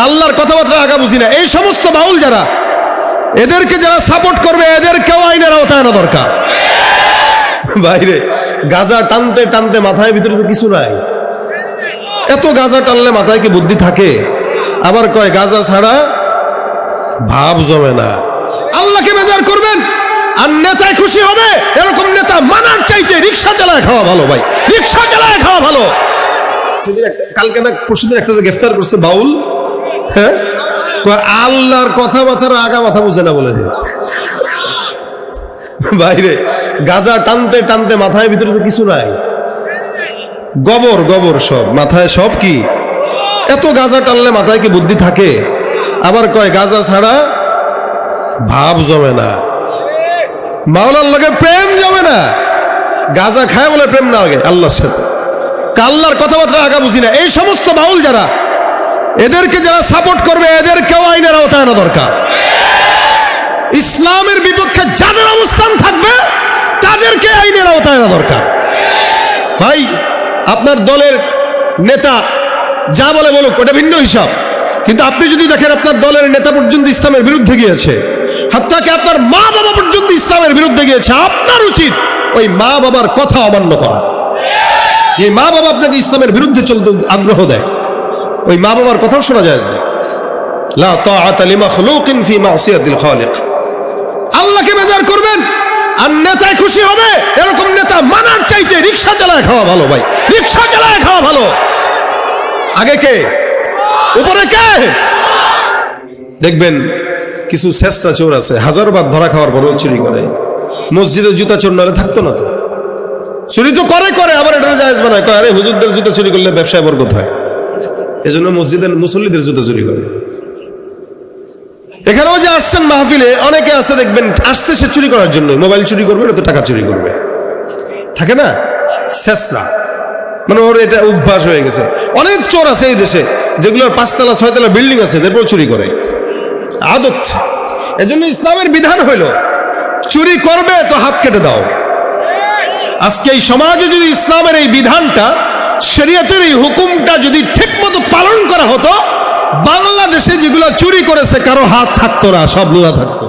আল্লাহর কথাবার্তা আগা বুঝি না। এই সমস্ত বাউল যারা, এদেরকে যারা সাপোর্ট করবে এদেরকেও আইনের আওতায় আনা দরকার। বাইরে গাজা টানতে টানতে মাথায় ভিতরে তো কিছু নাই। এত গাজা টানলে মাথায় কি বুদ্ধি থাকে? আবার কয় গাজা ছাড়া ভাব জমে না। আল্লাহকে বেজার করবেন আর নেতায় খুশি হবে, এরকম নেতা মানার চাইতে রিক্সা চালায় খাওয়া ভালো। ভাই রিক্সা চালায় খাওয়া ভালো। কালকে না পরশুদিন একটা গ্রেফতার করছে বাউল, হ্যাঁ, আল্লাহর কথাবার্তার আগা মাথা বুঝে না বলে। বাইরে গাজা টানতে টানতে মাথায় ভিতরে তো কিছু নাই, গোবর গোবর সব মাথায়, সব কি এত গাজা টানলে মাথায় কি বুদ্ধি থাকে? আবার কয় গাজা ছাড়া ভাব জমে না, মাওলার লগে প্রেম জমে না। গাজা খায় বলে প্রেম না লাগে আল্লাহর সাথে। আল্লাহর কথাবার্তা আগা বুঝি না। এই সমস্ত বাউল যারা, এদেরকে যারা সাপোর্ট করবে এদেরকেও আইনের আওতায় আনা দরকার। ইসলামের বিপক্ষে যাদের অবস্থান থাকবে তাদেরকে আইনের আওতায় আনা দরকার। ভাই আপনার দলের নেতা যা বলে বলুক, ওটা ভিন্ন হিসাব। কিন্তু আপনি যদি দেখেন আপনার দলের নেতা পর্যন্ত ইসলামের বিরুদ্ধে গিয়েছে, হাত্তাকে আপনার মা বাবা পর্যন্ত ইসলামের বিরুদ্ধে গিয়েছে, আপনার উচিত ওই মা বাবার কথা অমান্য করা। যে মা বাবা আপনাকে ইসলামের বিরুদ্ধে চলতে আগ্রহ দেয়, ওই মা বাবার কথাও শোনা যায় না। লা তাআতা লিমাখলুকিন ফি মাসিয়াতিল খালিক। আল্লাহকে বেজার করবেন আর নেতায় খুশি হবে, এরকম নেতা মানার চাইতে রিক্সা চালায় খাওয়া ভালো। ভাই রিক্সা চালায় খাওয়া ভালো। আগে কে, উপরে কে? দেখবেন কিছু শেষরা চোর আছে, হাজারো বার ধরা খাওয়ার পরেও চুরি করে। মসজিদে জুতা চোর নাহলে থাকতো না তো। চুরি তো করে করে, আবার এটা জায়েজ বানায়, কয় আরে হুজুরদের জুতা চুরি করলে ব্যবসায় বরকত হয়, এজন্য মসজিদের মুসল্লিদের জুতা চুরি করে। এখানেও যে আসছেন মাহফিলে, অনেকে আছে দেখবেন আসছে সে চুরি করার জন্য, মোবাইল চুরি করবে না তো টাকা চুরি করবে, থাকে না শেষরা, মানে ওর এটা অভ্যাস হয়ে গেছে। অনেক চোর আছে এই দেশে যেগুলোর 5 তলা 6 তলা বিল্ডিং আছে, এরপর চুরি করে, আদত। এজন্য ইসলামের বিধান হইল চুরি করবে তো হাত কেটে দাও। আজকে এই সমাজে যদি ইসলামের এই বিধানটা, শরীয়তের এই হুকুমটা যদি ঠিক মতো পালন করা হতো, বাংলাদেশে যেগুলো চুরি করেছে কারো হাত থাকতো না, সব লোহা থাকতো।